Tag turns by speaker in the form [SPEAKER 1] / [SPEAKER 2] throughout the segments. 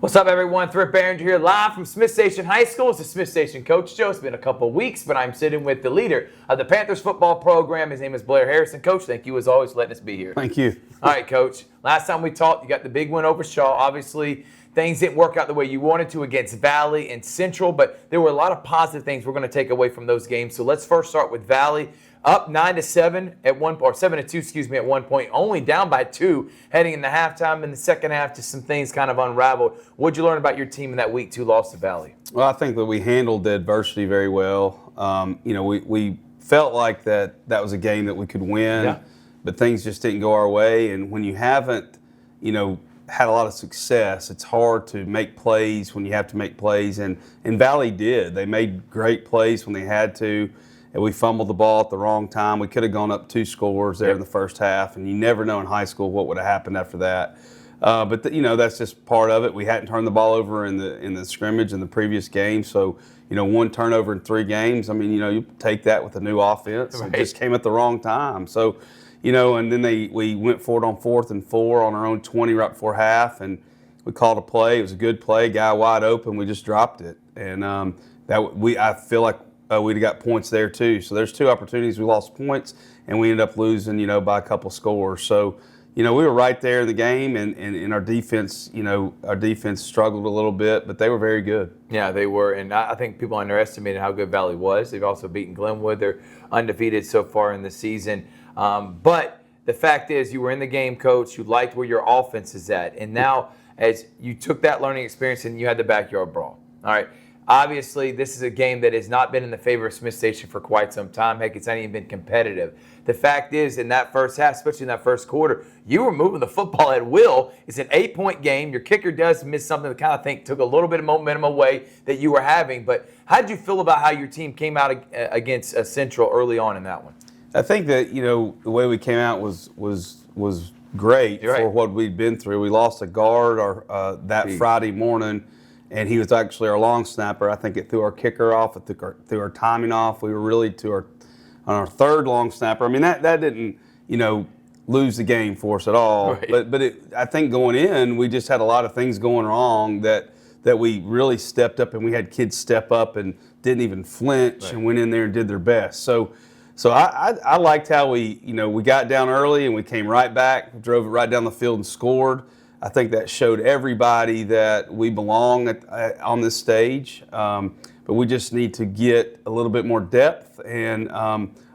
[SPEAKER 1] What's up, everyone? Thrift Barringer here, live from Smith Station High School. It's the Smith Station Coach Joe. It's been a couple weeks, but I'm sitting with the leader of the Panthers football program. His name is Blair Harrison. Coach, thank you as always for letting us be here.
[SPEAKER 2] Thank you.
[SPEAKER 1] All right, Coach. Last time we talked, you got the big win over Shaw. Obviously, things didn't work out the way you wanted to against Valley and Central, but there were a lot of positive things we're going to take away from those games. So let's first start with Valley. Up 9-7 at one, or 7-2, at one point. Only down by 2 heading into halftime. In the second half, just some things kind of unraveled. What'd you learn about your team in that Week 2 loss to Valley?
[SPEAKER 2] Well, I think that we handled the adversity very well. We felt like that was a game that we could win, but things just didn't go our way. And when you haven't, had a lot of success, it's hard to make plays when you have to make plays. And Valley did. They made great plays when they had to. And we fumbled the ball at the wrong time. We could have gone up 2 scores there in the first half, and you never know in high school what would have happened after that. But that's just part of it. We hadn't turned the ball over in the scrimmage in the previous game, so 1 turnover in 3 games. I mean, you take that with a new offense. Right. It just came at the wrong time. So, and then we went for it on 4th and 4 on our own 20 right before half, and we called a play. It was a good play, guy wide open. We just dropped it, and I feel like. We'd have got points there too. So there's 2 opportunities we lost points, and we ended up losing, by a couple scores. So, we were right there in the game, and our defense, struggled a little bit, but they were very good.
[SPEAKER 1] Yeah, they were, and I think people underestimated how good Valley was. They've also beaten Glenwood. They're undefeated so far in the season. But the fact is, you were in the game, Coach. You liked where your offense is at, and now as you took that learning experience and you had the backyard brawl. All right. Obviously, this is a game that has not been in the favor of Smith Station for quite some time. Heck, it's not even been competitive. The fact is, in that first half, especially in that first quarter, you were moving the football at will. It's an 8-point game. Your kicker does miss something that kind of think took a little bit of momentum away that you were having. But how did you feel about how your team came out against Central early on in that one?
[SPEAKER 2] I think that, the way we came out was great for what we'd been through. We lost a guard that Friday morning. And he was actually our long snapper. I think it threw our kicker off. It threw our timing off. We were really on our 3rd long snapper. I mean, that didn't, lose the game for us at all. Right. But I think going in, we just had a lot of things going wrong that we really stepped up, and we had kids step up and didn't even flinch and went in there and did their best. So I liked how we got down early and we came right back, drove it right down the field and scored. I think that showed everybody that we belong on this stage, but we just need to get a little bit more depth and get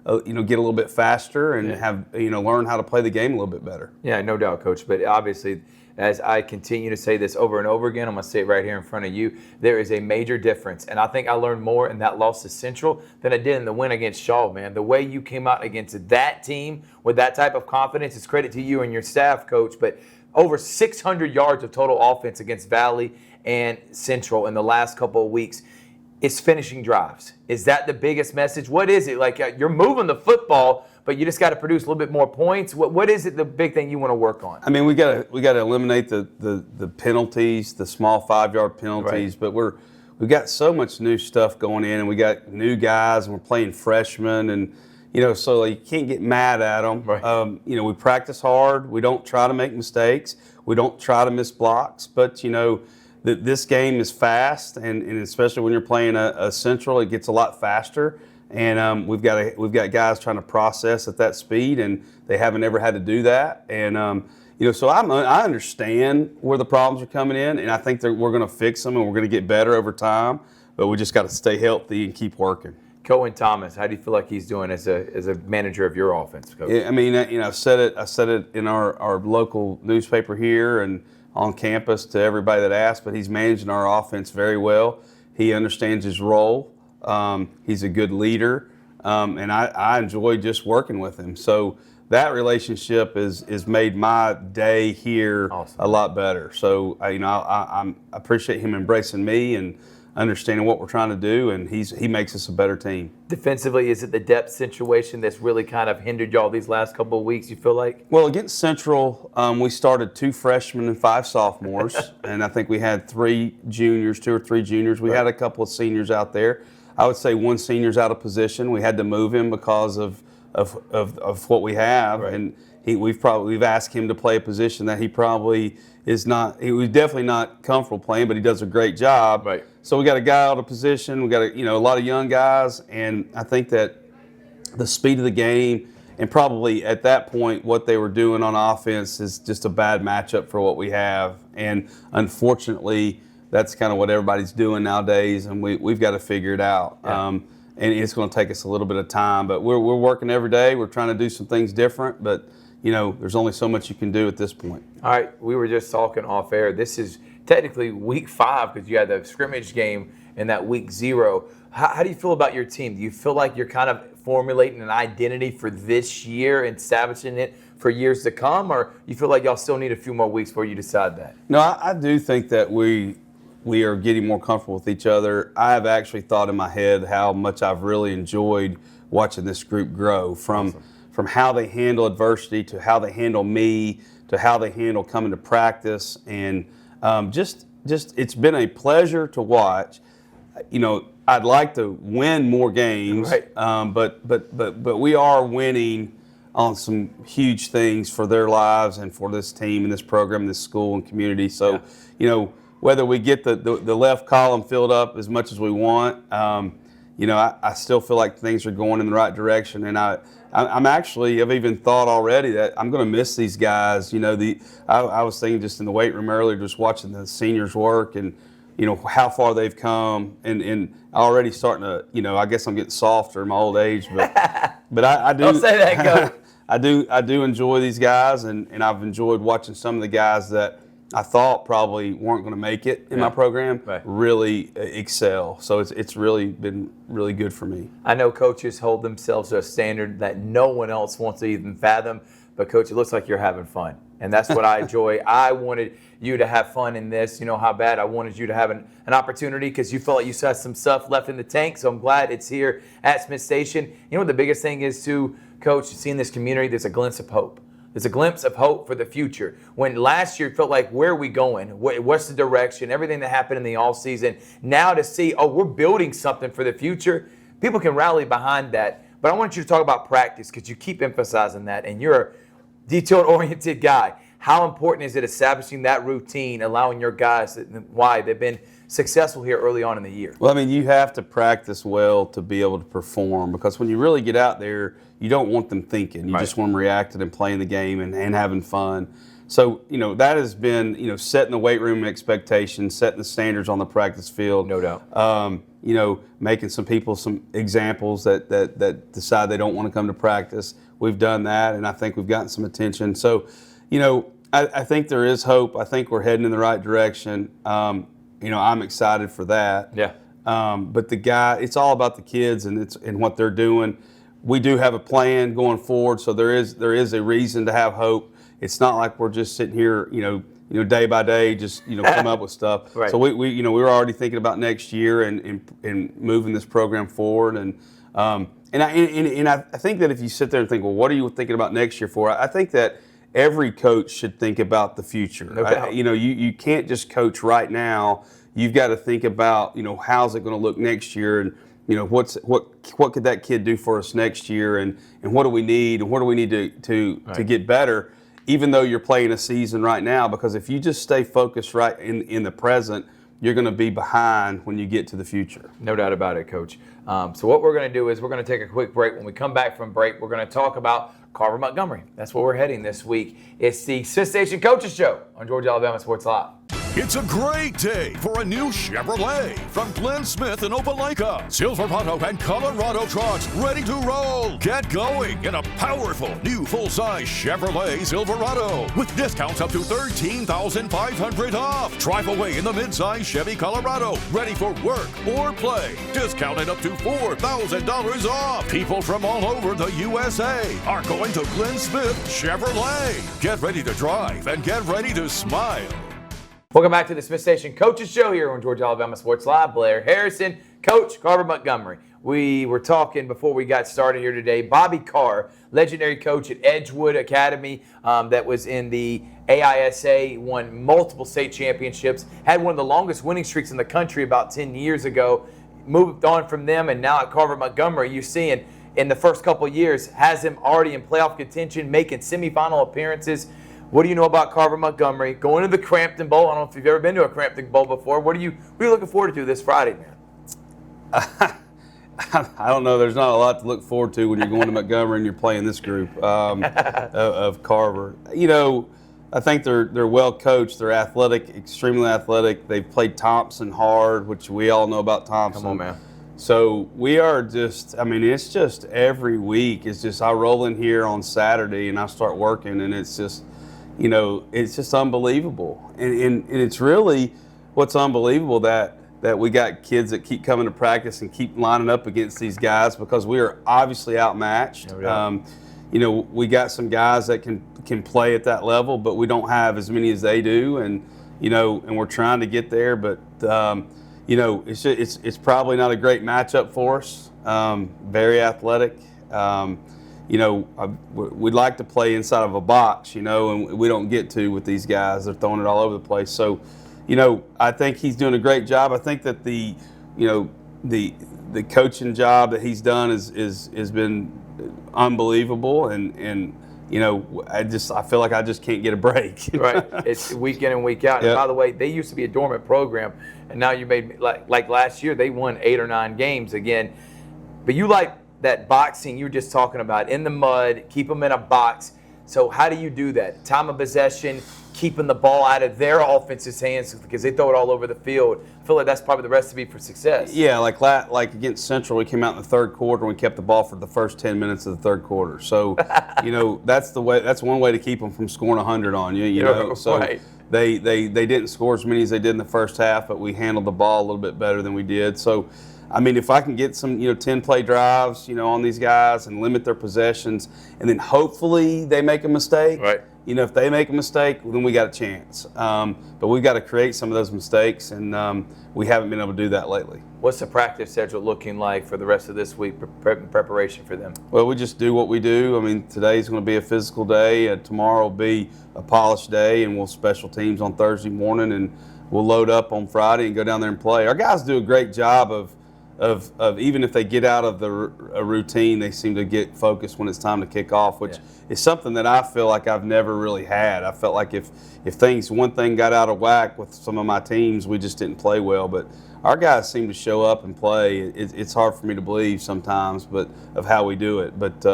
[SPEAKER 2] a little bit faster and have learn how to play the game a little bit better.
[SPEAKER 1] Yeah, no doubt, Coach. But obviously, as I continue to say this over and over again, I'm going to say it right here in front of you, there is a major difference. And I think I learned more in that loss to Central than I did in the win against Shaw, man. The way you came out against that team with that type of confidence is credit to you and your staff, Coach. But over 600 yards of total offense against Valley and Central in the last couple of weeks. It's finishing drives. Is that the biggest message? What is it? Like, you're moving the football, but you just got to produce a little bit more points. What is it, the big thing you want to work on?
[SPEAKER 2] I mean, we got to eliminate the penalties, the small 5-yard penalties. But we've got so much new stuff going in, and we got new guys, and we're playing freshmen, and so you can't get mad at them. Right. We practice hard. We don't try to make mistakes. We don't try to miss blocks. But, this game is fast, and especially when you're playing a Central, it gets a lot faster. And we've got guys trying to process at that speed, and they haven't ever had to do that. And, so I understand where the problems are coming in, and I think we're going to fix them, and we're going to get better over time. But we just got to stay healthy and keep working.
[SPEAKER 1] Cohen Thomas, how do you feel like he's doing as a manager of your offense, Coach?
[SPEAKER 2] Yeah, I mean, I said it in our local newspaper here and on campus to everybody that asked, but he's managing our offense very well. He understands his role. He's a good leader, and I enjoy just working with him. So that relationship is made my day here a lot better. So I appreciate him embracing me and understanding what we're trying to do, and he makes us a better team.
[SPEAKER 1] Defensively, is it the depth situation that's really kind of hindered y'all these last couple of weeks, you feel like?
[SPEAKER 2] Well, against Central, we started 2 freshmen and 5 sophomores, and I think we had 2 or 3 juniors. We had a couple of seniors out there. I would say 1 senior's out of position. We had to move him because of what we have, and We've asked him to play a position that he probably is not. He was definitely not comfortable playing, but he does a great job.
[SPEAKER 1] Right.
[SPEAKER 2] So we got a guy out of position. We got a lot of young guys, and I think that the speed of the game and probably at that point what they were doing on offense is just a bad matchup for what we have. And unfortunately, that's kind of what everybody's doing nowadays, and we've got to figure it out.
[SPEAKER 1] Yeah.
[SPEAKER 2] And it's going to take us a little bit of time, but we're working every day. We're trying to do some things different, but there's only so much you can do at this point.
[SPEAKER 1] All right, we were just talking off air. This is technically week 5 because you had the scrimmage game in that week 0. How do you feel about your team? Do you feel like you're kind of formulating an identity for this year and establishing it for years to come, or you feel like y'all still need a few more weeks before you decide that?
[SPEAKER 2] No, I do think that we are getting more comfortable with each other. I have actually thought in my head how much I've really enjoyed watching this group grow from how they handle adversity to how they handle me to how they handle coming to practice, and just it's been a pleasure to watch. I'd like to win more games,
[SPEAKER 1] right.
[SPEAKER 2] But we are winning on some huge things for their lives and for this team and this program, this school and community. So, whether we get the left column filled up as much as we want, I still feel like things are going in the right direction. And I've even thought already that I'm going to miss these guys. I was thinking just in the weight room earlier, just watching the seniors work and, how far they've come, and already starting to, I guess I'm getting softer in my old age, but I do.
[SPEAKER 1] Don't say that, Coach.
[SPEAKER 2] I do enjoy these guys, and I've enjoyed watching some of the guys that I thought probably weren't going to make it in my program really excel. So it's really been really good for me.
[SPEAKER 1] I know coaches hold themselves to a standard that no one else wants to even fathom, but Coach, it looks like you're having fun. And that's what I enjoy. I wanted you to have fun in this. You know how bad I wanted you to have an opportunity because you felt like you still had some stuff left in the tank. So I'm glad it's here at Smith Station. You know what the biggest thing is too, Coach, seeing this community, there's a glimpse of hope. There's a glimpse of hope for the future. When last year it felt like, where are we going? What's the direction? Everything that happened in the offseason. Now to see, we're building something for the future. People can rally behind that. But I want you to talk about practice because you keep emphasizing that. And you're a detail-oriented guy. How important is it establishing that routine, allowing your guys, why they've been successful here early on in the year?
[SPEAKER 2] Well, you have to practice well to be able to perform, because when you really get out there, you don't want them thinking. You just want them reacting and playing the game and having fun. So, that has been, setting the weight room expectations, setting the standards on the practice field.
[SPEAKER 1] No doubt.
[SPEAKER 2] Making some people some examples that decide they don't want to come to practice. We've done that, and I think we've gotten some attention. So, I think there is hope. I think we're heading in the right direction. I'm excited for that.
[SPEAKER 1] Yeah.
[SPEAKER 2] But it's all about the kids and what they're doing. We do have a plan going forward, so there is a reason to have hope. It's not like we're just sitting here, day by day, just come up with stuff.
[SPEAKER 1] Right.
[SPEAKER 2] So we're already thinking about next year and moving this program forward. And I think that if you sit there and think, well, what are you thinking about next year for? I think that every coach should think about the future.
[SPEAKER 1] No doubt.
[SPEAKER 2] You can't just coach right now. You've got to think about, how's it going to look next year, and what could that kid do for us next year, and what do we need, and what do we need to get better, even though you're playing a season right now. Because if you just stay focused right in the present, you're going to be behind when you get to the future.
[SPEAKER 1] No doubt about it, Coach. So what we're going to do is we're going to take a quick break. When we come back from break, we're going to talk about Carver Montgomery. That's where we're heading this week. It's the Smith Station Coaches Show on Georgia Alabama Sports Live.
[SPEAKER 3] It's a great day for a new Chevrolet from Glenn Smith in Opelika. Silverado and Colorado trucks ready to roll. Get going in a powerful new full-size Chevrolet Silverado with discounts up to $13,500 off. Drive away in the mid-size Chevy Colorado ready for work or play. Discounted up to $4,000 off. People from all over the USA are going to Glenn Smith Chevrolet. Get ready to drive and get ready to smile.
[SPEAKER 1] Welcome back to the Smith Station Coaches Show here on Georgia Alabama Sports Live. Blair Harrison, Coach Carver Montgomery. We were talking before we got started here today. Bobby Carr, legendary coach at Edgewood Academy that was in the AISA, won multiple state championships, had one of the longest winning streaks in the country about 10 years ago, moved on from them, and now at Carver Montgomery, you're seeing in the first couple of years has him already in playoff contention, making semifinal appearances. What do you know about Carver Montgomery going to the Crampton Bowl? I don't know if you've ever been to a Crampton Bowl before. What are you looking forward to this Friday, man?
[SPEAKER 2] I don't know. There's not a lot to look forward to when you're going to Montgomery and you're playing this group of Carver. You know, I think they're well coached. They're athletic, extremely athletic. They've played Thompson hard, which we all know about Thompson.
[SPEAKER 1] Come on, man.
[SPEAKER 2] So we are just, I mean, it's just every week. It's just I roll in here on Saturday and I start working, and it's just, you know, it's just unbelievable. And it's really what's unbelievable that we got kids that keep coming to practice and keep lining up against these guys because we are obviously outmatched. You know, we got some guys that can play at that level, but we don't have as many as they do, and you know, and we're trying to get there. But you know, it's probably not a great matchup for us. Very athletic. You know, we'd like to play inside of a box, you know, and we don't get to with these guys. They're throwing it all over the place. So, you know, I think he's doing a great job. I think that the coaching job that he's done has been unbelievable, and you know, I feel like I just can't get a break.
[SPEAKER 1] Right, it's week in and week out. And by the way, they used to be a dormant program, and now you made like last year they won 8 or 9 games again. But you like that boxing you were just talking about in the mud, keep them in a box. So how do you do that? Time of possession, keeping the ball out of their offense's hands because they throw it all over the field. I feel like that's probably the recipe for success.
[SPEAKER 2] Yeah, like against Central, we came out in the third quarter and we kept the ball for the first 10 minutes of the third quarter. So, you know, that's one way to keep them from scoring 100 on you. You know, so
[SPEAKER 1] right.
[SPEAKER 2] they didn't score as many as they did in the first half, but we handled the ball a little bit better than we did. So, I mean, if I can get some, 10-play drives, on these guys and limit their possessions, and then hopefully they make a mistake.
[SPEAKER 1] Right.
[SPEAKER 2] If they make a mistake, then we got a chance. But we've got to create some of those mistakes, and we haven't been able to do that lately.
[SPEAKER 1] What's the practice schedule looking like for the rest of this week, preparation for them?
[SPEAKER 2] Well, we just do what we do. I mean, today's going to be a physical day. Tomorrow will be a polished day, and we'll special teams on Thursday morning, and we'll load up on Friday and go down there and play. Our guys do a great job of even if they get out of a routine, they seem to get focused when it's time to kick off, which is something that I feel like I've never really had. I felt like if one thing got out of whack with some of my teams, we just didn't play well. But our guys seem to show up and play. It's hard for me to believe sometimes, but of how we do it. But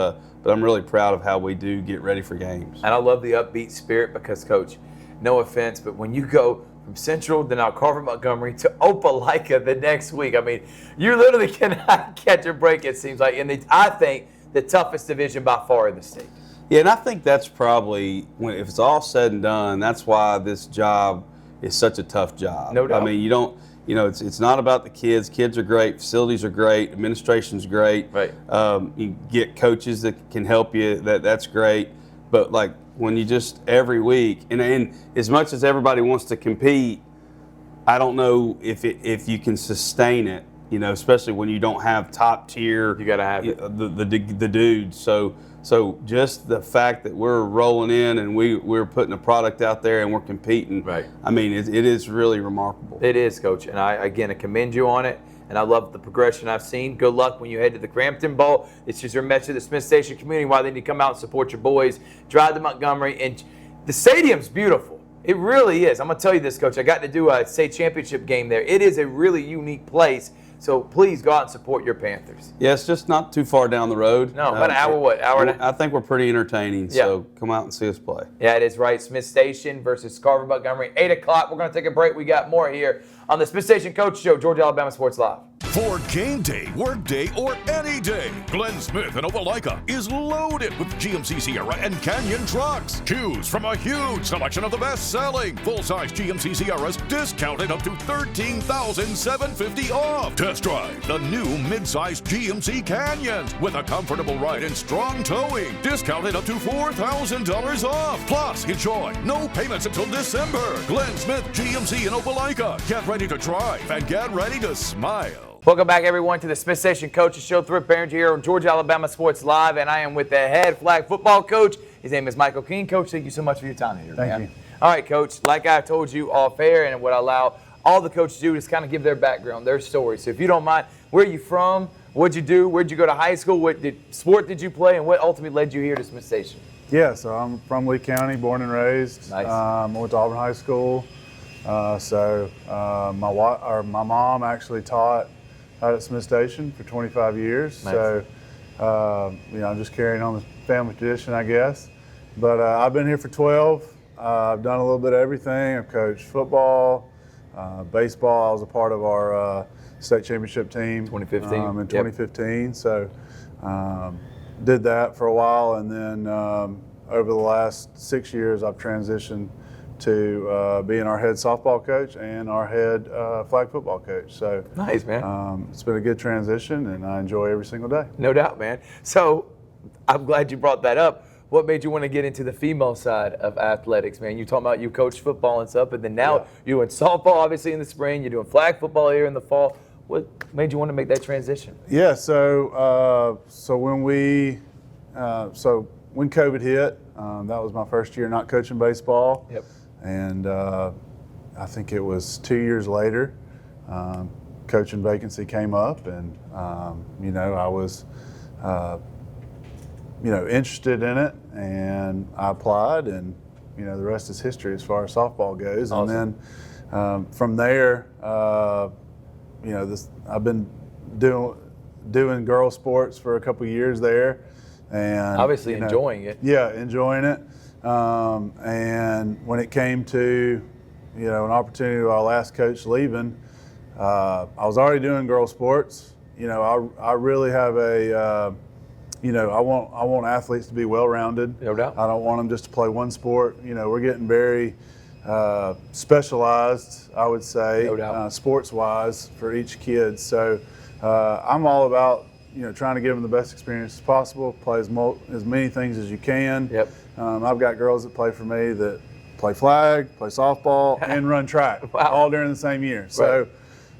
[SPEAKER 2] I'm really proud of how we do get ready for games.
[SPEAKER 1] And I love the upbeat spirit because, Coach, no offense, but when you go from Central to now Carver Montgomery to Opelika the next week, I mean, you literally cannot catch a break, it seems like. And I think the toughest division by far in the state.
[SPEAKER 2] Yeah, and I think that's probably, if it's all said and done, that's why this job is such a tough job.
[SPEAKER 1] No doubt.
[SPEAKER 2] I mean, it's not about the kids. Kids are great. Facilities are great. Administration's great.
[SPEAKER 1] Right.
[SPEAKER 2] You get coaches that can help you. That's great. But, like, when you just every week, and as much as everybody wants to compete, I don't know if you can sustain it, especially when you don't have top tier.
[SPEAKER 1] You got to have it.
[SPEAKER 2] The dudes. So just the fact that we're rolling in and we're putting a product out there and we're competing.
[SPEAKER 1] Right.
[SPEAKER 2] I mean, it is really remarkable.
[SPEAKER 1] It is, Coach, and I commend you on it. And I love the progression I've seen. Good luck when you head to the Crampton Bowl. It's just your message to the Smith Station community why they need to come out and support your boys. Drive to Montgomery. And the stadium's beautiful. It really is. I'm going to tell you this, Coach. I got to do a state championship game there. It is a really unique place. So please go out and support your Panthers.
[SPEAKER 2] Yeah, it's just not too far down the road.
[SPEAKER 1] No, about an hour, hour and a half?
[SPEAKER 2] I think we're pretty entertaining, so come out and see us play.
[SPEAKER 1] Yeah, it is right. Smith Station versus Carver Montgomery, 8 o'clock. We're going to take a break. We got more here on the Smith Station Coach Show, Georgia Alabama Sports Live.
[SPEAKER 3] For game day, work day, or any day, Glenn Smith in Opelika is loaded with GMC Sierra and Canyon trucks. Choose from a huge selection of the best-selling full-size GMC Sierras, discounted up to $13,750 off. Test drive the new mid-size GMC Canyons with a comfortable ride and strong towing, discounted up to $4,000 off. Plus, enjoy no payments until December. Glenn Smith GMC in Opelika. Get ready to drive and get ready to smile.
[SPEAKER 1] Welcome back, everyone, to the Smith Station Coaches Show. Thrift Barringer here on Georgia Alabama Sports Live, and I am with the head flag football coach. His name is Michael King. Coach, thank you so much for your time here.
[SPEAKER 4] Thank you.
[SPEAKER 1] All right, Coach, like I told you off air, and what I allow all the coaches to do is kind of give their background, their story. So if you don't mind, where are you from? What'd you do? Where'd you go to high school? What sport did you play, and what ultimately led you here to Smith Station?
[SPEAKER 4] Yeah, so I'm from Lee County, born and raised.
[SPEAKER 1] Nice.
[SPEAKER 4] I went to Auburn High School. My mom actually taught out at Smith Station for 25 years.
[SPEAKER 1] Nice.
[SPEAKER 4] So, I'm just carrying on the family tradition, I guess. But I've been here for 12. I've done a little bit of everything. I've coached football, baseball. I was a part of our state championship team
[SPEAKER 1] 2015.
[SPEAKER 4] in 2015. So did that for a while, and then over the last 6 years, I've transitioned to being our head softball coach and our head flag football coach. So
[SPEAKER 1] Nice, man.
[SPEAKER 4] it's been a good transition, and I enjoy every single day.
[SPEAKER 1] No doubt, man. So I'm glad you brought that up. What made you want to get into the female side of athletics, man? You talking about you coach football and stuff, but then now you're doing softball, obviously, in the spring. You're doing flag football here in the fall. What made you want to make that transition?
[SPEAKER 4] Yeah, so when COVID hit, that was my first year not coaching baseball.
[SPEAKER 1] Yep.
[SPEAKER 4] And I think it was 2 years later, coaching vacancy came up, and I was interested in it, and I applied, and the rest is history as far as softball goes.
[SPEAKER 1] Awesome.
[SPEAKER 4] And then from there, I've been doing girl sports for a couple years there, and
[SPEAKER 1] Obviously enjoying it.
[SPEAKER 4] Yeah, enjoying it. And when it came to an opportunity with our last coach leaving, I was already doing girl sports. I really have a I want athletes to be well-rounded.
[SPEAKER 1] No doubt.
[SPEAKER 4] I don't want them just to play one sport. We're getting very specialized, I would say,
[SPEAKER 1] No doubt.
[SPEAKER 4] sports-wise for each kid. So I'm all about trying to give them the best experience possible. Play as many things as you can.
[SPEAKER 1] Yep.
[SPEAKER 4] I've got girls that play for me that play flag, play softball, and run track
[SPEAKER 1] Wow.
[SPEAKER 4] all during the same year. So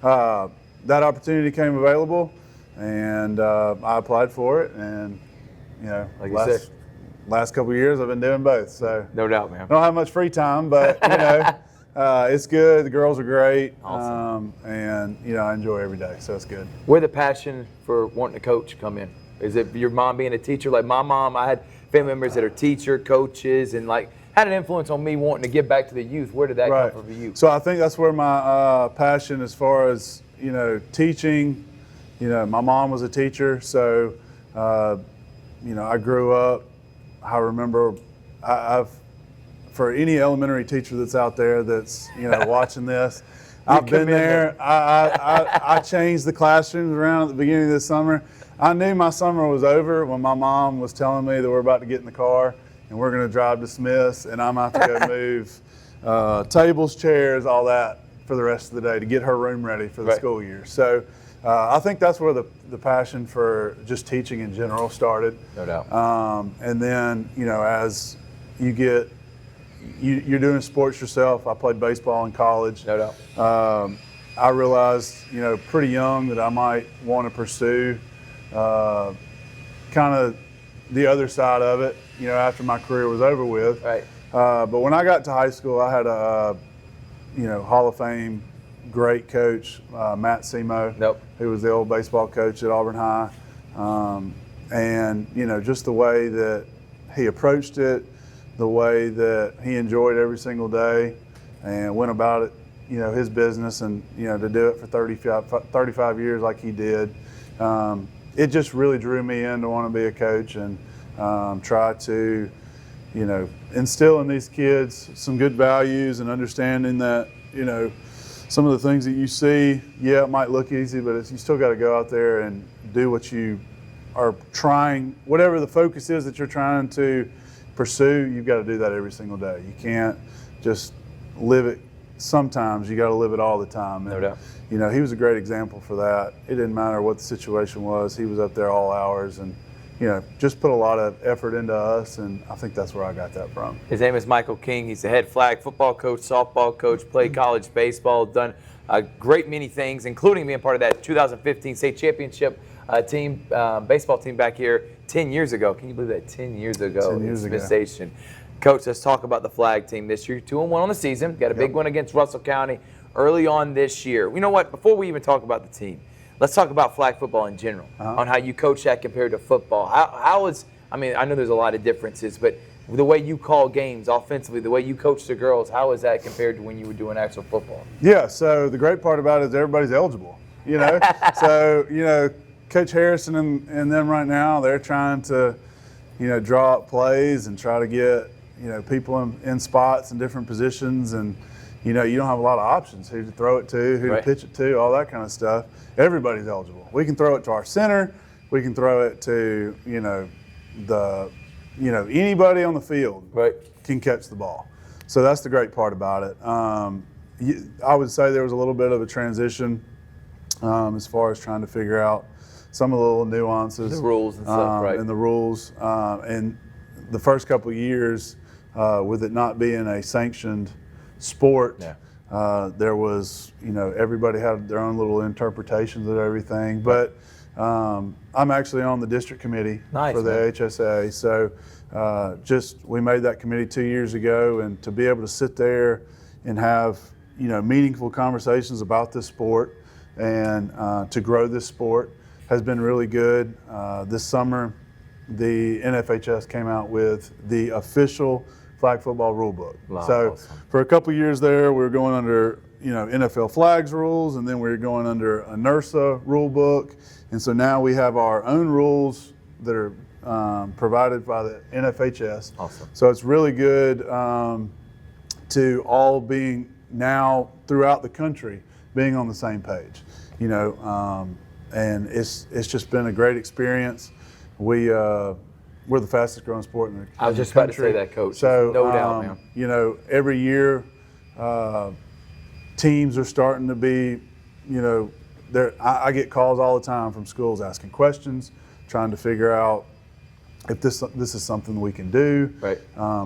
[SPEAKER 4] that opportunity came available, and I applied for it. And
[SPEAKER 1] Like you said.
[SPEAKER 4] last couple of years I've been doing both. So
[SPEAKER 1] No doubt, man.
[SPEAKER 4] I don't have much free time, but it's good. The girls are great,
[SPEAKER 1] Awesome.
[SPEAKER 4] and I enjoy every day, so it's good.
[SPEAKER 1] Where the passion for wanting to coach come in? Is it your mom being a teacher? Like my mom, I had family members that are teacher, coaches, and had an influence on me wanting to give back to the youth. Where did that
[SPEAKER 4] Right.
[SPEAKER 1] come from for you?
[SPEAKER 4] So I think that's where my passion, as far as teaching. My mom was a teacher, so I grew up. I remember I've for any elementary teacher that's out there that's watching this, I've been there. I changed the classrooms around at the beginning of this summer. I knew my summer was over when my mom was telling me that we're about to get in the car and we're going to drive to Smith's, and I'm out to go move tables, chairs, all that for the rest of the day to get her room ready for the
[SPEAKER 1] Right.
[SPEAKER 4] school year. So I think that's where the passion for just teaching in general started.
[SPEAKER 1] No doubt.
[SPEAKER 4] And then, as you get, you're doing sports yourself. I played baseball in college.
[SPEAKER 1] No doubt.
[SPEAKER 4] I realized, pretty young that I might want to pursue kind of the other side of it, after my career was over with.
[SPEAKER 1] Right.
[SPEAKER 4] But when I got to high school, I had a, Hall of Fame great coach, Matt Semo,
[SPEAKER 1] Nope.
[SPEAKER 4] who was the old baseball coach at Auburn High. And, just the way that he approached it, the way that he enjoyed every single day and went about it, his business, and, to do it for 35 years like he did, it just really drew me in to want to be a coach and try to, instill in these kids some good values and understanding that, some of the things that you see, it might look easy, but you still got to go out there and do what you are trying, whatever the focus is that you're trying to pursue, you've got to do that every single day. You can't just live it. Sometimes you got to live it all the time.
[SPEAKER 1] No doubt.
[SPEAKER 4] He was a great example for that. It didn't matter what the situation was. He was up there all hours and, just put a lot of effort into us, and I think that's where I got that from.
[SPEAKER 1] His name is Michael King. He's the head flag football coach, softball coach, played college baseball, done a great many things, including being part of that 2015 state championship team, baseball team back here 10 years ago. Can you believe that? 10 years ago
[SPEAKER 4] 10 years
[SPEAKER 1] in Smith
[SPEAKER 4] ago.
[SPEAKER 1] Station. Coach, let's talk about the flag team this year. 2-1 on the season. Got a big one against Russell County early on this year. You know what? Before we even talk about the team, Let's talk about flag football in general, on how you coach that compared to football. How is, I mean, I know there's a lot of differences, but the way you call games offensively, the way you coach the girls, how is that compared to when you were doing actual football?
[SPEAKER 4] Yeah, so the great part about it is everybody's eligible, you know. So, you know, Coach Harrison and them right now, they're trying to, you know, draw up plays and try to get, you know, people in spots in different positions, and you know, you don't have a lot of options who to throw it to, who to pitch it to, all that kind of stuff. Everybody's eligible. We can throw it to our center. We can throw it to, you know, anybody on the field can catch the ball. So that's the great part about it. I would say there was a little bit of a transition as far as trying to figure out some of the little nuances.
[SPEAKER 1] The rules and stuff, right.
[SPEAKER 4] And the rules. And the first couple of years, with it not being a sanctioned sport, there was, you know, everybody had their own little interpretations of everything. But I'm actually on the district committee for the HSA. So we made that committee 2 years ago, and to be able to sit there and have, you know, meaningful conversations about this sport and to grow this sport has been really good. This summer, the NFHS came out with the official flag football rule book.
[SPEAKER 1] Wow,
[SPEAKER 4] so
[SPEAKER 1] awesome.
[SPEAKER 4] For a couple years there, we were going under, you know, NFL flags rules, and then we were going under a NERSA rule book. And so now we have our own rules that are provided by the NFHS.
[SPEAKER 1] Awesome.
[SPEAKER 4] So it's really good to all being now throughout the country being on the same page, you know, and it's just been a great experience. We're the fastest growing sport in the country.
[SPEAKER 1] I was just about to say that, Coach.
[SPEAKER 4] So,
[SPEAKER 1] no doubt, man.
[SPEAKER 4] You know, every year teams are starting to be, you know, I get calls all the time from schools asking questions, trying to figure out if this is something we can do.
[SPEAKER 1] Right.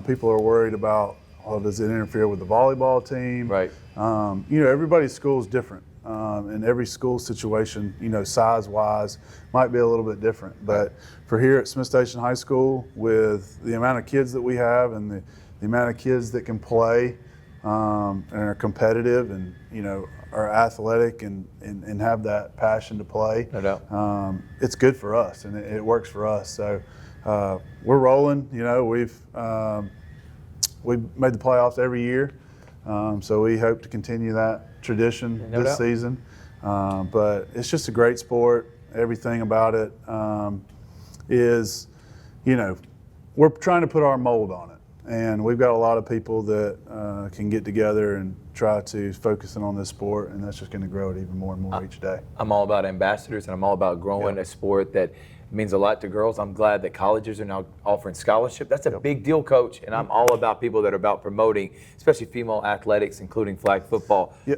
[SPEAKER 4] People are worried about, well, does it interfere with the volleyball team?
[SPEAKER 1] Right.
[SPEAKER 4] You know, everybody's school is different. And every school situation, you know, size-wise, might be a little bit different. But for here at Smith Station High School, with the amount of kids that we have and the amount of kids that can play and are competitive and, you know, are athletic and have that passion to play,
[SPEAKER 1] No doubt.
[SPEAKER 4] it's good for us and it works for us. So we're rolling. You know, we've made the playoffs every year. So we hope to continue that tradition this season. But it's just a great sport. Everything about it is, you know, we're trying to put our mold on it. And we've got a lot of people that can get together and try to focus in on this sport, and that's just going to grow it even more and more each day.
[SPEAKER 1] I'm all about ambassadors, and I'm all about growing a sport that means a lot to girls. I'm glad that colleges are now offering scholarship. That's a big deal, Coach, and I'm all about people that are about promoting, especially female athletics, including flag football.
[SPEAKER 4] Yeah,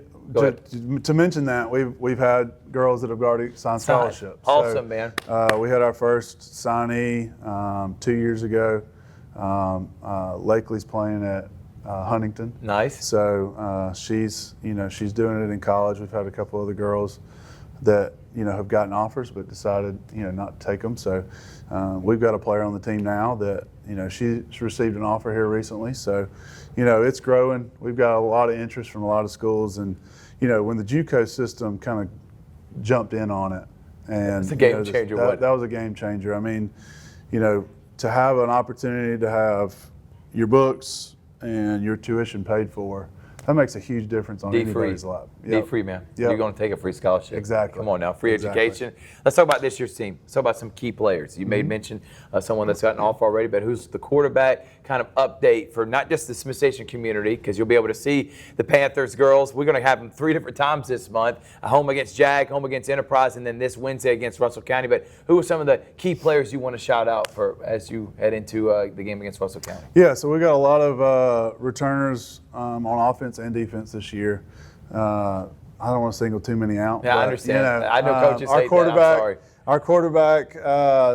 [SPEAKER 4] to mention that, we've had girls that have already signed scholarships.
[SPEAKER 1] Awesome, man.
[SPEAKER 4] We had our first signee 2 years ago. Lakely's playing at Huntington.
[SPEAKER 1] Nice.
[SPEAKER 4] So she's doing it in college. We've had a couple other girls that, you know, have gotten offers but decided, you know, not to take them. So we've got a player on the team now that, you know, she's received an offer here recently. So, you know, it's growing. We've got a lot of interest from a lot of schools. And, you know, when the JUCO system kind of jumped in on it, and
[SPEAKER 1] it's a game changer.
[SPEAKER 4] That was a game changer. I mean, you know, to have an opportunity to have your books and your tuition paid for, that makes a huge difference on anybody's life.
[SPEAKER 1] Be free, man. You're going to take a free scholarship.
[SPEAKER 4] Exactly.
[SPEAKER 1] Come on now, free education. Let's talk about this year's team. Let's talk about some key players. You made mention someone that's gotten off already, but who's the quarterback? Kind of update for not just the Smith Station community, because you'll be able to see the Panthers girls. We're going to have them 3 different times this month: a home against Jag, home against Enterprise, and then this Wednesday against Russell County. But who are some of the key players you want to shout out for as you head into the game against Russell County?
[SPEAKER 4] Yeah, so we got a lot of returners on offense and defense this year. I don't want to single too many out.
[SPEAKER 1] Yeah,
[SPEAKER 4] but,
[SPEAKER 1] I understand.
[SPEAKER 4] You know,
[SPEAKER 1] I know coaches hate that. I'm sorry.
[SPEAKER 4] Our quarterback,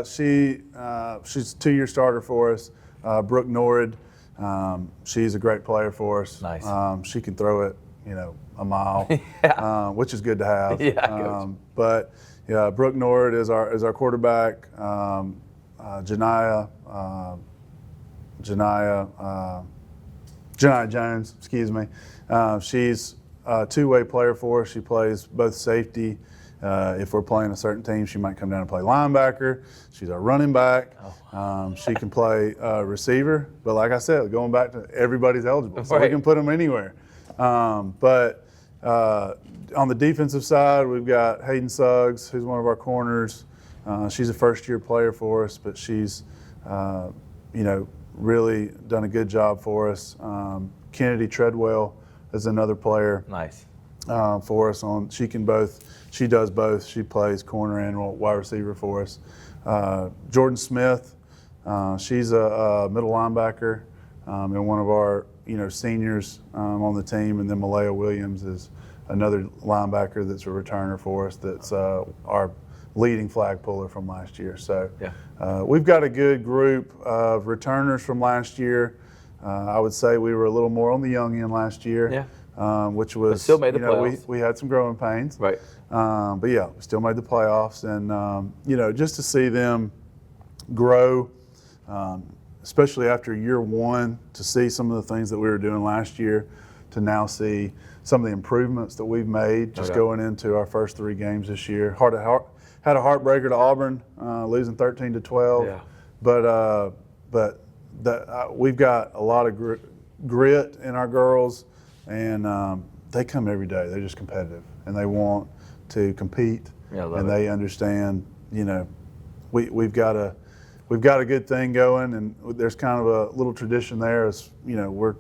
[SPEAKER 4] she's a 2-year starter for us. Brooke Norrid, she's a great player for us.
[SPEAKER 1] Nice.
[SPEAKER 4] She can throw it, you know, a mile, which is good to have.
[SPEAKER 1] Yeah, Coach.
[SPEAKER 4] But yeah, Brooke Norrid is our quarterback. Janiyah Jones, excuse me. She's a 2-way player for us. She plays both safety If we're playing a certain team, she might come down and play linebacker. She's our running back. She can play receiver. But like I said, going back to everybody's eligible, so we can put them anywhere. But on the defensive side, we've got Hayden Suggs, who's one of our corners. She's a first-year player for us, but she's, really done a good job for us. Kennedy Treadwell is another player.
[SPEAKER 1] Nice.
[SPEAKER 4] For us she does both. She plays corner and wide receiver for us. Jordan Smith, she's a middle linebacker and one of our seniors on the team. And then Malaya Williams is another linebacker that's a returner for us. That's our leading flag puller from last year. So we've got a good group of returners from last year. I would say we were a little more on the young end last year.
[SPEAKER 1] Yeah.
[SPEAKER 4] Which was,
[SPEAKER 1] but still made the playoffs.
[SPEAKER 4] We had some growing pains.
[SPEAKER 1] Right.
[SPEAKER 4] But yeah, we still made the playoffs. And, just to see them grow, especially after year one, to see some of the things that we were doing last year, to now see some of the improvements that we've made just going into our first 3 games this year. Had a heartbreaker to Auburn, losing 13-12.
[SPEAKER 1] Yeah.
[SPEAKER 4] But we've got a lot of grit in our girls. And they come every day. They're just competitive, and they want to compete. And they understand. We've got a good thing going, and there's kind of a little tradition there. As we're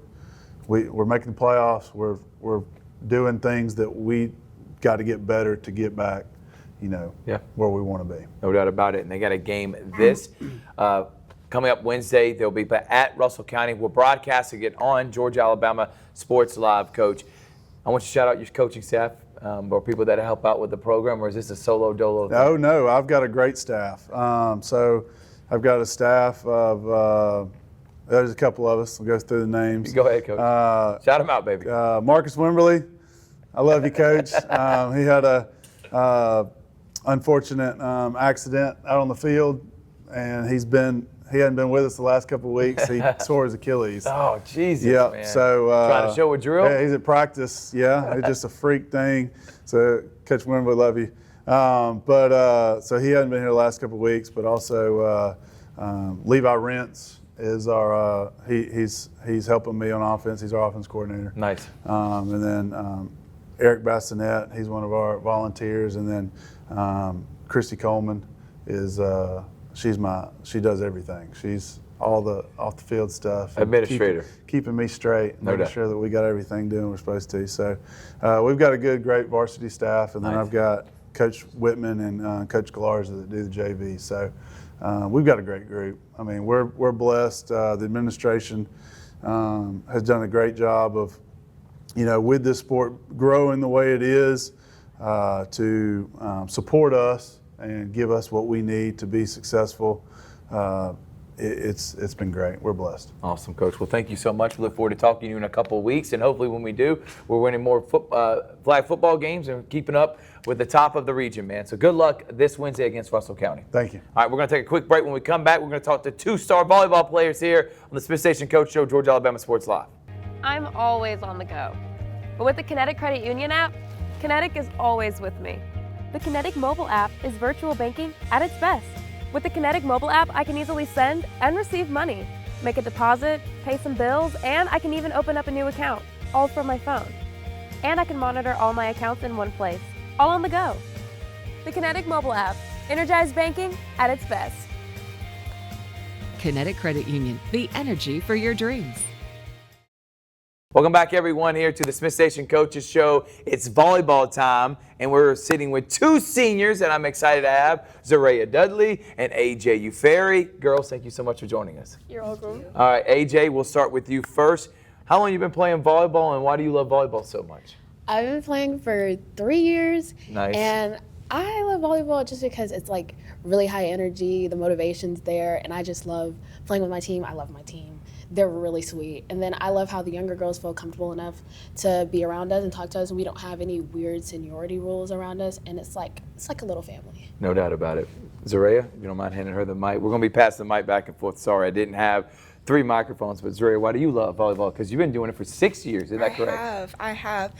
[SPEAKER 4] making the playoffs. We're doing things that we got to get better to get back. Where we want to be.
[SPEAKER 1] No doubt about it. And they got a game this. Coming up Wednesday, they'll be at Russell County. We're broadcasting it on Georgia Alabama Sports Live, Coach. I want you to shout out your coaching staff or people that help out with the program, or is this a solo dolo thing?
[SPEAKER 4] No, I've got a great staff. So I've got a staff of, there's a couple of us. I'll go through the names.
[SPEAKER 1] Go ahead, Coach. Shout them out, baby.
[SPEAKER 4] Marcus Wimberly. I love you, Coach. He had a unfortunate accident out on the field, and he hadn't been with us the last couple of weeks. He tore his Achilles.
[SPEAKER 1] Oh, Jesus,
[SPEAKER 4] yeah,
[SPEAKER 1] man.
[SPEAKER 4] So
[SPEAKER 1] trying to show a drill?
[SPEAKER 4] Yeah, he's at practice. Yeah, it's just a freak thing. So Coach Wimberly, love you. So he hadn't been here the last couple of weeks. But also Levi Rentz is our he's helping me on offense. He's our offense coordinator.
[SPEAKER 1] Nice.
[SPEAKER 4] And then Eric Bassinet, he's one of our volunteers. And then Christy Coleman is. She does everything. She's all the off the field stuff.
[SPEAKER 1] Administrator.
[SPEAKER 4] Keeping me straight,
[SPEAKER 1] No
[SPEAKER 4] making
[SPEAKER 1] doubt.
[SPEAKER 4] sure that we got everything doing we're supposed to. So we've got a great varsity staff, and then
[SPEAKER 1] Nice.
[SPEAKER 4] I've got Coach Whitman and Coach Galarza that do the JV. So we've got a great group. I mean, we're blessed. The administration has done a great job of, with this sport growing the way it is, to support us and give us what we need to be successful. It's been great. We're blessed.
[SPEAKER 1] Awesome, Coach. Well, thank you so much. We look forward to talking to you in a couple of weeks, and hopefully when we do, we're winning more flag football games and keeping up with the top of the region, man. So good luck this Wednesday against Russell County.
[SPEAKER 4] Thank you.
[SPEAKER 1] All right, we're going to take a quick break. When we come back, we're going to talk to 2-star volleyball players here on the Smith Station Coach Show, Georgia Alabama Sports Live.
[SPEAKER 5] I'm always on the go. But with the Kinetic Credit Union app, Kinetic is always with me. The Kinetic mobile app is virtual banking at its best. With the Kinetic mobile app, I can easily send and receive money, make a deposit, pay some bills, and I can even open up a new account, all from my phone. And I can monitor all my accounts in one place, all on the go. The Kinetic mobile app, energized banking at its best.
[SPEAKER 6] Kinetic Credit Union, the energy for your dreams.
[SPEAKER 1] Welcome back, everyone, here to the Smith Station Coaches Show. It's volleyball time, and we're sitting with 2 seniors that I'm excited to have, Zareya Dudley and AJ Uferi. Girls, thank you so much for joining us.
[SPEAKER 5] You're welcome.
[SPEAKER 1] All right, AJ, we'll start with you first. How long have you been playing volleyball, and why do you love volleyball so much?
[SPEAKER 7] I've been playing for 3 years.
[SPEAKER 1] Nice.
[SPEAKER 7] And I love volleyball just because it's like really high energy, the motivation's there, and I just love playing with my team. I love my team. They're really sweet. And then I love how the younger girls feel comfortable enough to be around us and talk to us, and we don't have any weird seniority rules around us, and it's like a little family.
[SPEAKER 1] No doubt about it. Zareya, if you don't mind handing her the mic. We're going to be passing the mic back and forth. Sorry, I didn't have 3 microphones, but Zareya, why do you love volleyball? Because you've been doing it for 6 years, isn't that correct?
[SPEAKER 8] I have.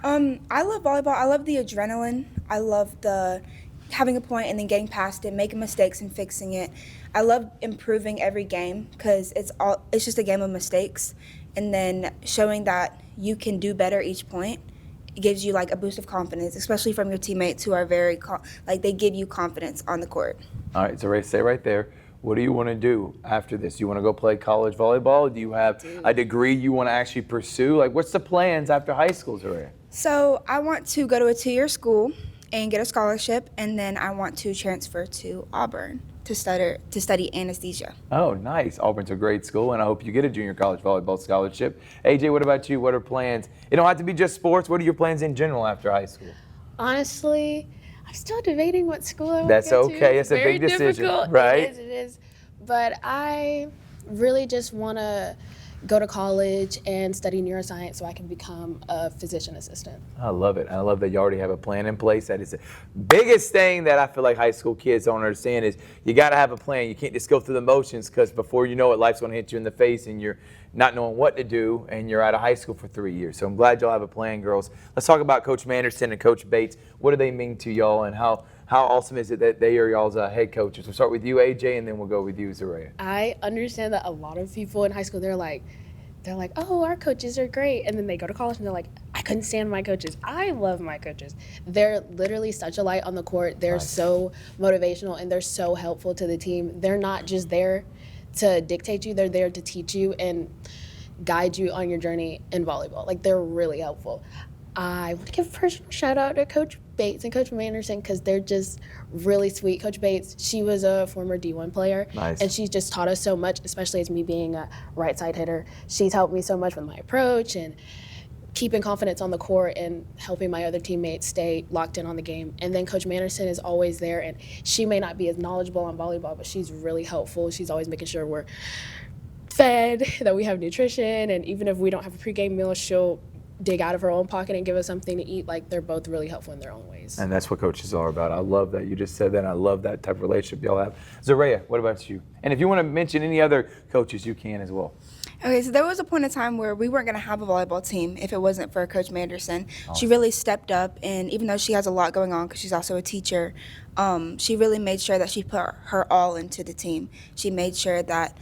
[SPEAKER 8] I love volleyball. I love the adrenaline. I love the having a point and then getting past it, making mistakes and fixing it. I love improving every game because it's just a game of mistakes, and then showing that you can do better each point. It gives you like a boost of confidence, especially from your teammates who are very they give you confidence on the court.
[SPEAKER 1] All right, so Ray, stay right there. What do you want to do after this? You want to go play college volleyball? Do you have a degree you want to actually pursue? Like, what's the plans after high school, Zaria?
[SPEAKER 8] So I want to go to a 2-year school and get a scholarship, and then I want to transfer to Auburn to study anesthesia.
[SPEAKER 1] Oh, nice. Auburn's a great school, and I hope you get a junior college volleyball scholarship. AJ, what about you? What are plans? It don't have to be just sports. What are your plans in general after high school?
[SPEAKER 7] Honestly, I'm still debating what school I want
[SPEAKER 1] That's
[SPEAKER 7] to go
[SPEAKER 1] okay.
[SPEAKER 7] to.
[SPEAKER 1] It's a
[SPEAKER 7] Very
[SPEAKER 1] big decision,
[SPEAKER 7] difficult.
[SPEAKER 1] right?
[SPEAKER 7] It is. But I really just want to go to college and study neuroscience so I can become a physician assistant.
[SPEAKER 1] I love it. I love that you already have a plan in place. That is the biggest thing that I feel like high school kids don't understand is you got to have a plan. You can't just go through the motions, because before you know it, life's going to hit you in the face and you're not knowing what to do, and you're out of high school for 3 years. So I'm glad y'all have a plan, girls. Let's talk about Coach Manderson and Coach Bates. What do they mean to y'all, and how awesome is it that they are y'all's head coaches? We'll start with you, AJ, and then we'll go with you, Zaria.
[SPEAKER 7] I understand that a lot of people in high school, they're like, oh, our coaches are great. And then they go to college and they're like, I couldn't stand my coaches. I love my coaches. They're literally such a light on the court. They're so motivational, and they're so helpful to the team. They're not just there to dictate you. They're there to teach you and guide you on your journey in volleyball. Like, they're really helpful. I want to give a personal shout out to Coach Bates and Coach Manderson, because they're just really sweet. Coach Bates, she was a former D1 player,
[SPEAKER 1] Nice.
[SPEAKER 7] and she's just taught us so much, especially as me being a right side hitter. She's helped me so much with my approach and keeping confidence on the court and helping my other teammates stay locked in on the game. And then Coach Manderson is always there, and she may not be as knowledgeable on volleyball, but she's really helpful. She's always making sure we're fed, that we have nutrition, and even if we don't have a pregame meal, she'll dig out of her own pocket and give us something to eat. Like, they're both really helpful in their own ways.
[SPEAKER 1] And that's what coaches are about. I love that you just said that. And I love that type of relationship y'all have. Zaria, what about you? And if you want to mention any other coaches, you can as well.
[SPEAKER 8] Okay, so there was a point in time where we weren't going to have a volleyball team if it wasn't for Coach Manderson. She really stepped up, and even though she has a lot going on because she's also a teacher, she really made sure that she put her all into the team. She made sure that,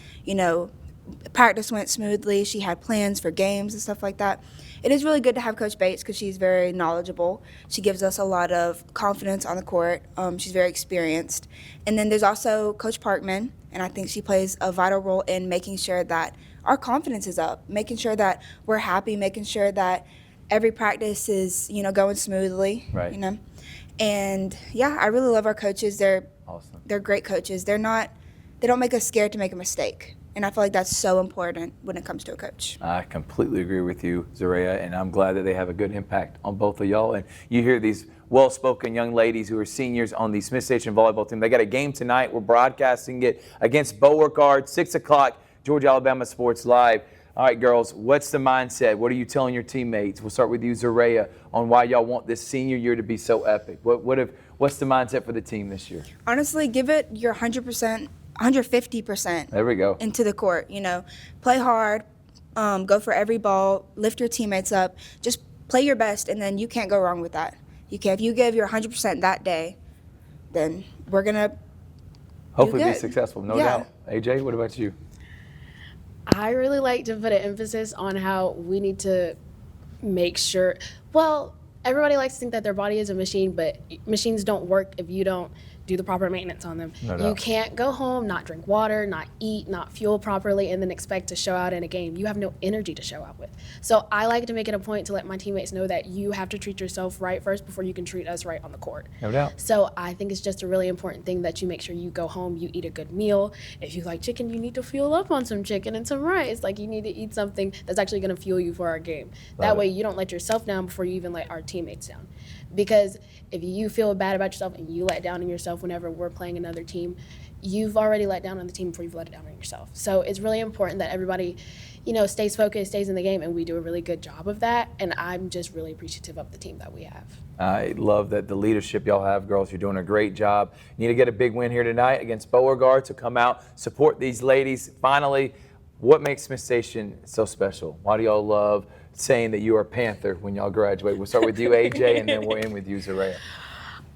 [SPEAKER 8] practice went smoothly. She had plans for games and stuff like that. It is really good to have Coach Bates because she's very knowledgeable. She gives us a lot of confidence on the court. She's very experienced. And then there's also Coach Parkman, and I think she plays a vital role in making sure that our confidence is up, making sure that we're happy, making sure that every practice is, going smoothly.
[SPEAKER 1] Right.
[SPEAKER 8] And yeah, I really love our coaches. They're
[SPEAKER 1] Awesome.
[SPEAKER 8] They're great coaches. They don't make us scared to make a mistake. And I feel like that's so important when it comes to a coach.
[SPEAKER 1] I completely agree with you, Zaria, and I'm glad that they have a good impact on both of y'all. And you hear these well-spoken young ladies who are seniors on the Smith Station volleyball team. They got a game tonight. We're broadcasting it against Beauregard, 6 o'clock, Georgia Alabama Sports Live. All right, girls, what's the mindset? What are you telling your teammates? We'll start with you, Zaria, on why y'all want this senior year to be so epic. What's the mindset for the team this year?
[SPEAKER 8] Honestly, give it your 100%. 150%
[SPEAKER 1] There we go.
[SPEAKER 8] into the court. Play hard, go for every ball, lift your teammates up, just play your best, and then you can't go wrong with that. If you give your 100% that day, then we're gonna
[SPEAKER 1] Hopefully be
[SPEAKER 8] good.
[SPEAKER 1] successful, no
[SPEAKER 8] Yeah.
[SPEAKER 1] doubt. AJ, what about you?
[SPEAKER 7] I really like to put an emphasis on how we need to make sure, everybody likes to think that their body is a machine, but machines don't work if you don't do the proper maintenance on them.
[SPEAKER 1] No doubt.
[SPEAKER 7] You can't go home, not drink water, not eat, not fuel properly, and then expect to show out in a game. You have no energy to show out with. So I like to make it a point to let my teammates know that you have to treat yourself right first before you can treat us right on the court.
[SPEAKER 1] No doubt.
[SPEAKER 7] So I think it's just a really important thing that you make sure you go home, you eat a good meal. If you like chicken, you need to fuel up on some chicken and some rice. Like, you need to eat something that's actually going to fuel you for our game. That way you don't let yourself down before you even let our teammates down. Because if you feel bad about yourself and you let down on yourself whenever we're playing another team, you've already let down on the team before you've let it down on yourself. So it's really important that everybody, stays focused, stays in the game, and we do a really good job of that. And I'm just really appreciative of the team that we have.
[SPEAKER 1] I love that the leadership y'all have, girls. You're doing a great job. You need to get a big win here tonight against Beauregard, so come out, support these ladies. Finally, what makes Smith Station so special? Why do y'all love saying that you are a Panther when y'all graduate? We'll start with you, AJ, and then we'll end with you, Zaraya.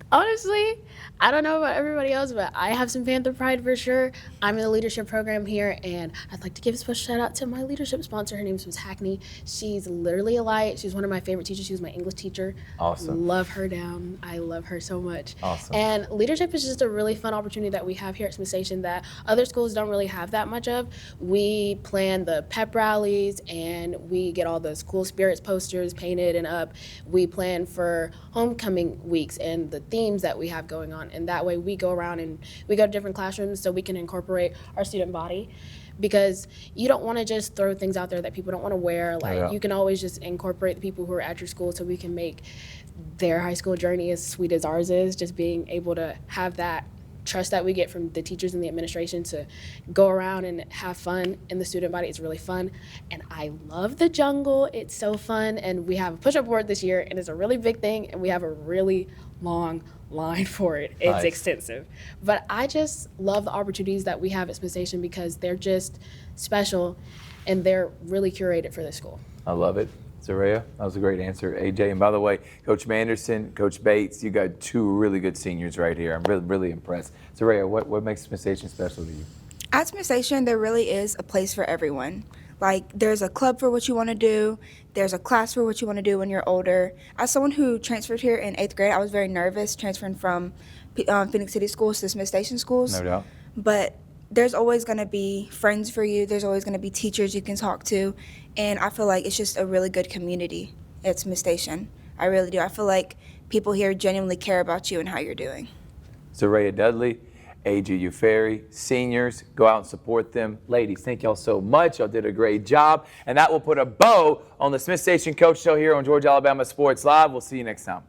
[SPEAKER 7] Honestly, I don't know about everybody else, but I have some Panther pride for sure. I'm in the leadership program here, and I'd like to give a special shout out to my leadership sponsor. Her name's Ms. Hackney. She's literally a light. She's one of my favorite teachers. She was my English teacher.
[SPEAKER 1] Awesome.
[SPEAKER 7] Love her down. I love her so much.
[SPEAKER 1] Awesome.
[SPEAKER 7] And leadership is just a really fun opportunity that we have here at Smith Station that other schools don't really have that much of. We plan the pep rallies, and we get all the school spirits posters painted and up. We plan for homecoming weeks and the themes that we have going on, and that way we go around and we go to different classrooms so we can incorporate our student body, because you don't want to just throw things out there that people don't want to wear. Like, you can always just incorporate the people who are at your school so we can make their high school journey as sweet as ours is. Just being able to have that trust that we get from the teachers and the administration to go around and have fun in the student body is really fun. And I love the jungle. It's so fun. And we have a push-up board this year, and it's a really big thing, and we have a really long line for it. It's extensive. But I just love the opportunities that we have at Smith Station because they're just special, and they're really curated for this school.
[SPEAKER 1] I love it. Zaraya, that was a great answer. AJ, and by the way, Coach Manderson, Coach Bates, you got two really good seniors right here. I'm really, really impressed. Zaraya, what makes Smith Station special to you?
[SPEAKER 8] At Smith Station, there really is a place for everyone. Like, there's a club for what you want to do. There's a class for what you want to do when you're older. As someone who transferred here in 8th grade, I was very nervous transferring from Phoenix City schools to Smith Station schools.
[SPEAKER 1] No doubt.
[SPEAKER 8] But there's always going to be friends for you. There's always going to be teachers you can talk to. And I feel like it's just a really good community at Smith Station. I really do. I feel like people here genuinely care about you and how you're doing.
[SPEAKER 1] Zaraya Dudley, AJ Uferi, seniors, go out and support them. Ladies, thank y'all so much. Y'all did a great job. And that will put a bow on the Smith Station Coach Show here on Georgia Alabama Sports Live. We'll see you next time.